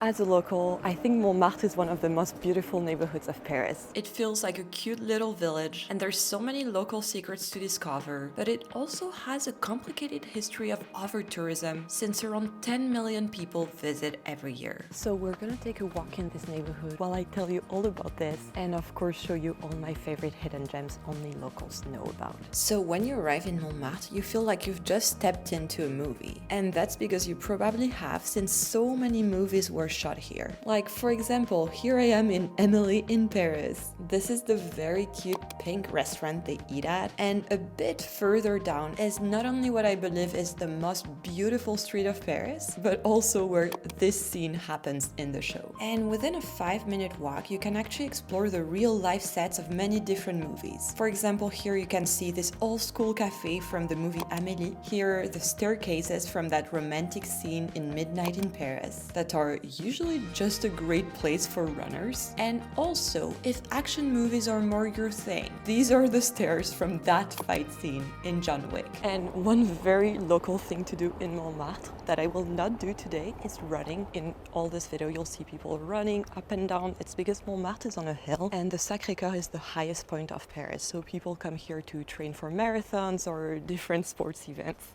As a local, I think Montmartre is one of the most beautiful neighborhoods of Paris. It feels like a cute little village, and there's so many local secrets to discover, but it also has a complicated history of over-tourism, since around 10 million people visit every year. So we're gonna take a walk in this neighborhood while I tell you all about this, and of course show you all my favorite hidden gems only locals know about. So when you arrive in Montmartre, you feel like you've just stepped into a movie. And that's because you probably have, since so many movies were shot here. Like, for example, here I am in Emily in Paris. This is the very cute pink restaurant they eat at, and a bit further down is not only what I believe is the most beautiful street of Paris, but also where this scene happens in the show. And within a 5-minute walk, you can actually explore the real-life sets of many different movies. For example, here you can see this old-school cafe from the movie Amélie. Here, the staircases from that romantic scene in Midnight in Paris that are usually just a great place for runners. And also, if action movies are more your thing, these are the stairs from that fight scene in John Wick. And one very local thing to do in Montmartre that I will not do today is running. In all this video, you'll see people running up and down. It's because Montmartre is on a hill and the Sacré-Cœur is the highest point of Paris. So people come here to train for marathons or different sports events.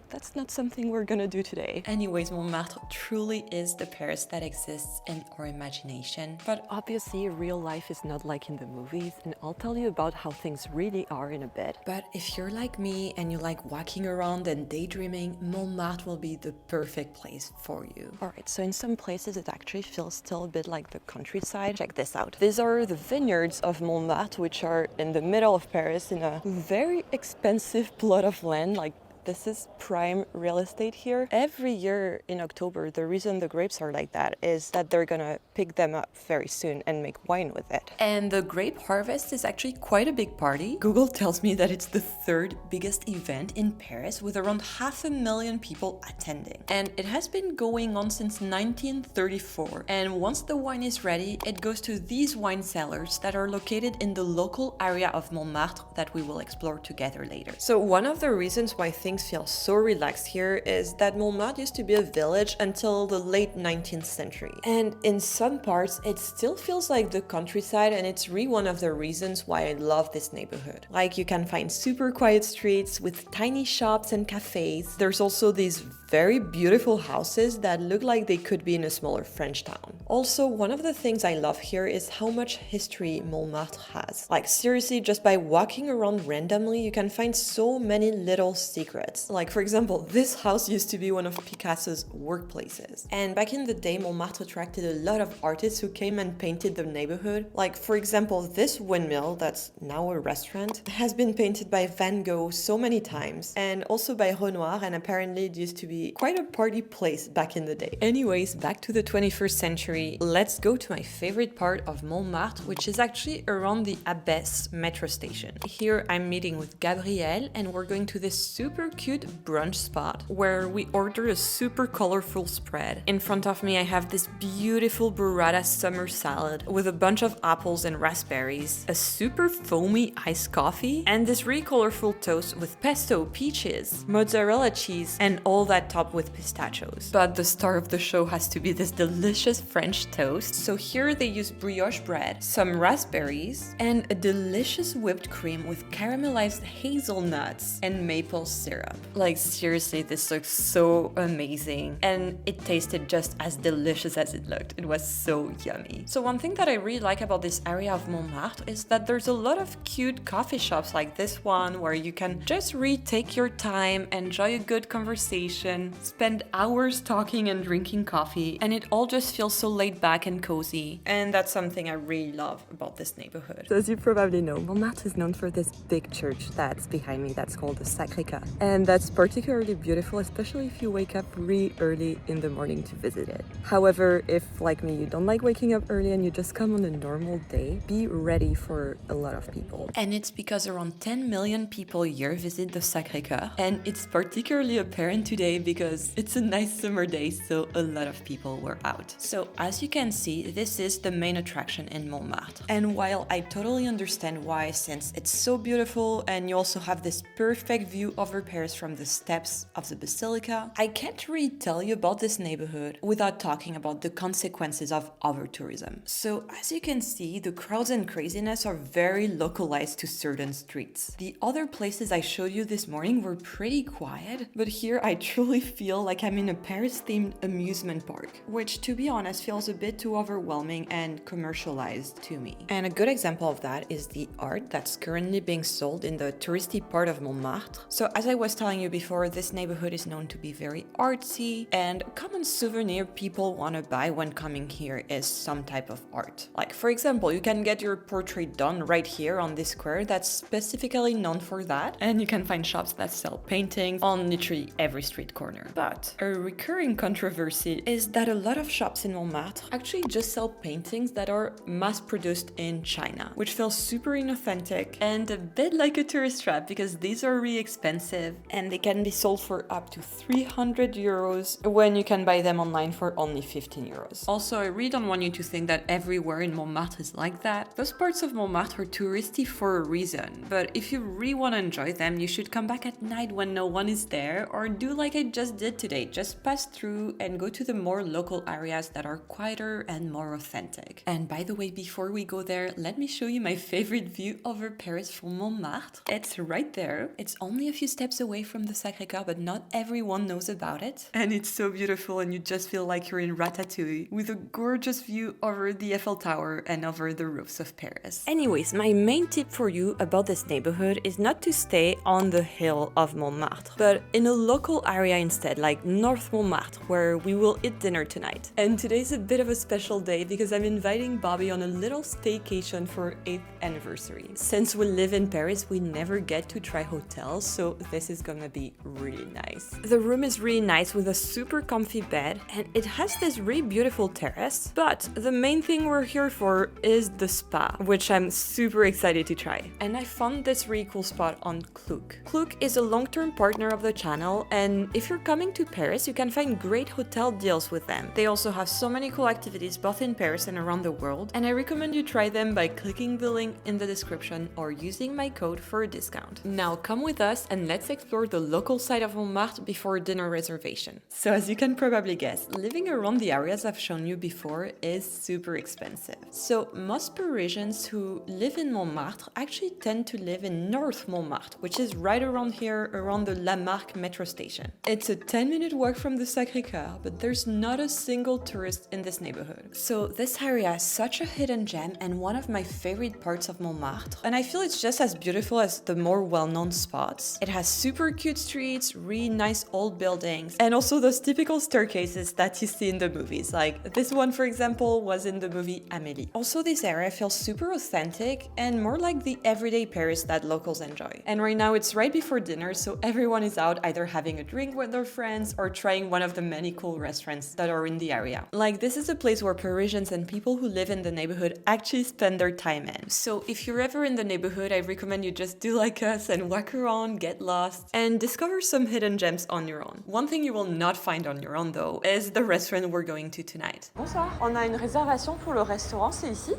That's not something we're gonna do today. Anyways, Montmartre truly is the Paris that exists in our imagination. But obviously, real life is not like in the movies, and I'll tell you about how things really are in a bit. But if you're like me and you like walking around and daydreaming, Montmartre will be the perfect place for you. Alright, so in some places it actually feels still a bit like the countryside. Check this out. These are the vineyards of Montmartre, which are in the middle of Paris in a very expensive plot of land. Like, this is prime real estate here. Every year in October, the reason the grapes are like that is that they're gonna pick them up very soon and make wine with it. And the grape harvest is actually quite a big party. Google tells me that it's the third biggest event in Paris with around 500,000 people attending. And it has been going on since 1934. And once the wine is ready, it goes to these wine cellars that are located in the local area of Montmartre that we will explore together later. So one of the reasons why things feel so relaxed here is that Montmartre used to be a village until the late 19th century. And in some parts, it still feels like the countryside, and it's really one of the reasons why I love this neighborhood. Like, you can find super quiet streets with tiny shops and cafes. There's also these very beautiful houses that look like they could be in a smaller French town. Also, one of the things I love here is how much history Montmartre has. Like, seriously, just by walking around randomly, you can find so many little secrets. Like, for example, this house used to be one of Picasso's workplaces. And back in the day, Montmartre attracted a lot of artists who came and painted the neighborhood. Like, for example, this windmill, that's now a restaurant, has been painted by Van Gogh so many times, and also by Renoir, and apparently it used to be quite a party place back in the day. Anyways, back to the 21st century, let's go to my favorite part of Montmartre, which is actually around the Abbesse metro station. Here I'm meeting with Gabrielle, and we're going to this super cute brunch spot where we order a super colorful spread. In front of me I have this beautiful burrata summer salad with a bunch of apples and raspberries, a super foamy iced coffee, and this really colorful toast with pesto, peaches, mozzarella cheese, and all that topped with pistachios. But the star of the show has to be this delicious French toast. So here they use brioche bread, some raspberries, and a delicious whipped cream with caramelized hazelnuts and maple syrup. Like, seriously, this looks so amazing, and it tasted just as delicious as it looked. It was so yummy. So one thing that I really like about this area of Montmartre is that there's a lot of cute coffee shops like this one where you can just really take your time, enjoy a good conversation, spend hours talking and drinking coffee, and it all just feels so laid back and cozy. And that's something I really love about this neighborhood. So as you probably know, Montmartre is known for this big church that's behind me that's called the Sacré-Cœur. And that's particularly beautiful, especially if you wake up really early in the morning to visit it. However, if like me, you don't like waking up early and you just come on a normal day, be ready for a lot of people. And it's because around 10 million people a year visit the Sacré-Cœur, and it's particularly apparent today because it's a nice summer day, so a lot of people were out. So as you can see, this is the main attraction in Montmartre. And while I totally understand why, since it's so beautiful and you also have this perfect view over Paris, Paris from the steps of the Basilica, I can't really tell you about this neighborhood without talking about the consequences of over-tourism. So as you can see, the crowds and craziness are very localized to certain streets. The other places I showed you this morning were pretty quiet, but here I truly feel like I'm in a Paris-themed amusement park, which to be honest feels a bit too overwhelming and commercialized to me. And a good example of that is the art that's currently being sold in the touristy part of Montmartre. So as I was telling you before, this neighborhood is known to be very artsy, and a common souvenir people want to buy when coming here is some type of art. Like for example, you can get your portrait done right here on this square that's specifically known for that, and you can find shops that sell paintings on literally every street corner. But a recurring controversy is that a lot of shops in Montmartre actually just sell paintings that are mass-produced in China, which feels super inauthentic and a bit like a tourist trap because these are really expensive and they can be sold for up to 300 euros when you can buy them online for only 15 euros. Also, I really don't want you to think that everywhere in Montmartre is like that. Those parts of Montmartre are touristy for a reason, but if you really want to enjoy them, you should come back at night when no one is there, or do like I just did today, just pass through and go to the more local areas that are quieter and more authentic. And by the way, before we go there, let me show you my favorite view over Paris from Montmartre. It's right there. It's only a few steps away from the Sacré-Cœur, but not everyone knows about it. And it's so beautiful and you just feel like you're in Ratatouille with a gorgeous view over the Eiffel Tower and over the roofs of Paris. Anyways, my main tip for you about this neighborhood is not to stay on the hill of Montmartre, but in a local area instead, like North Montmartre, where we will eat dinner tonight. And today's a bit of a special day because I'm inviting Bobby on a little staycation for 8th anniversary. Since we live in Paris, we never get to try hotels, so this is gonna be really nice. The room is really nice with a super comfy bed, and it has this really beautiful terrace, but the main thing we're here for is the spa, which I'm super excited to try. And I found this really cool spot on Klook. Klook is a long-term partner of the channel, and if you're coming to Paris, you can find great hotel deals with them. They also have so many cool activities both in Paris and around the world, and I recommend you try them by clicking the link in the description or using my code for a discount. Now come with us and let's explore the local side of Montmartre before dinner reservation. So as you can probably guess, living around the areas I've shown you before is super expensive. So most Parisians who live in Montmartre actually tend to live in North Montmartre, which is right around here, around the La Marque metro station. It's a 10-minute walk from the Sacré-Cœur, but there's not a single tourist in this neighborhood. So this area is such a hidden gem and one of my favorite parts of Montmartre, and I feel it's just as beautiful as the more well-known spots. It has super cute streets, really nice old buildings, and also those typical staircases that you see in the movies, like this one for example was in the movie Amélie. Also, this area feels super authentic and more like the everyday Paris that locals enjoy. And right now it's right before dinner, so everyone is out either having a drink with their friends or trying one of the many cool restaurants that are in the area. Like this is a place where Parisians and people who live in the neighborhood actually spend their time in. So if you're ever in the neighborhood, I recommend you just do like us and walk around, get lost, and discover some hidden gems on your own. One thing you will not find on your own though is the restaurant we're going to tonight. Bonsoir, on a une réservation pour le restaurant, c'est ici?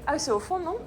Ah, c'est au fond, non?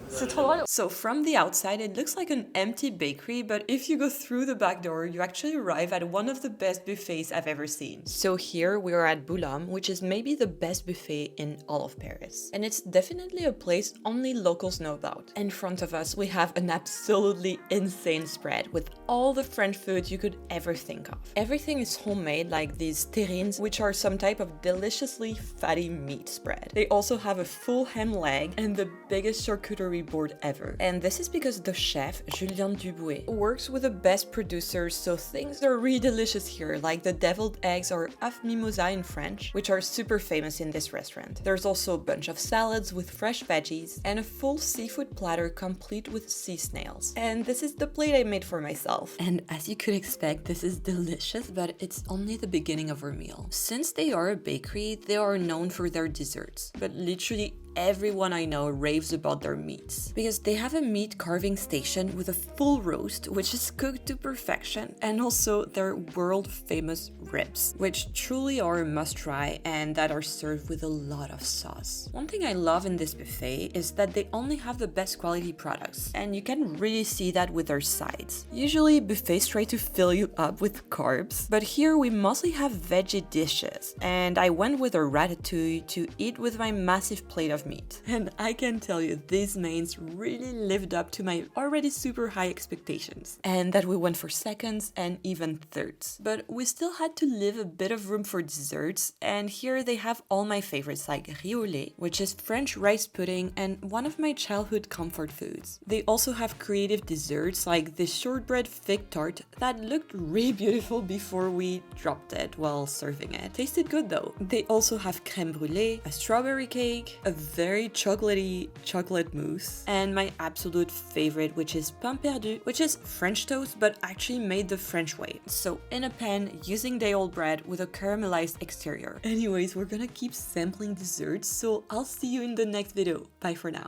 C'est trop drôle. So from the outside, it looks like an empty bakery, but if you go through the back door, you actually arrive at one of the best buffets I've ever seen. So here we are at Boulogne, which is maybe the best buffet in all of Paris. And it's definitely a place only locals know about. In front of us, we have an absolutely insane spread with all the French food you could ever think of. Everything is homemade, like these terrines, which are some type of deliciously fatty meat spread. They also have a full ham leg and the biggest charcuterie board ever. And this is because the chef, Julien Dubouet, works with the best producers, so things are really delicious here, like the deviled eggs or œuf mimosa in French, which are super famous in this restaurant. There's also a bunch of salads with fresh veggies and a full seafood platter complete with sea snails. And this is the plate I made for myself. And as you could expect, this is delicious, but it's only the beginning of our meal. Since they are a bakery, they are known for their desserts, but literally everyone I know raves about their meats because they have a meat carving station with a full roast, which is cooked to perfection, and also their world famous ribs, which truly are a must try and that are served with a lot of sauce. One thing I love in this buffet is that they only have the best quality products, and you can really see that with their sides. Usually buffets try to fill you up with carbs, but here we mostly have veggie dishes, and I went with a ratatouille to eat with my massive plate of meat. And I can tell you, these mains really lived up to my already super high expectations, and that we went for seconds and even thirds. But we still had to leave a bit of room for desserts, and here they have all my favorites like riz au lait, which is French rice pudding and one of my childhood comfort foods. They also have creative desserts like this shortbread fig tart that looked really beautiful before we dropped it while serving it. Tasted good though. They also have crème brûlée, a strawberry cake, a very chocolatey chocolate mousse, and my absolute favorite, which is pain perdu, which is French toast but actually made the French way. So in a pan using day old bread with a caramelized exterior. Anyways, we're gonna keep sampling desserts, so I'll see you in the next video. Bye for now.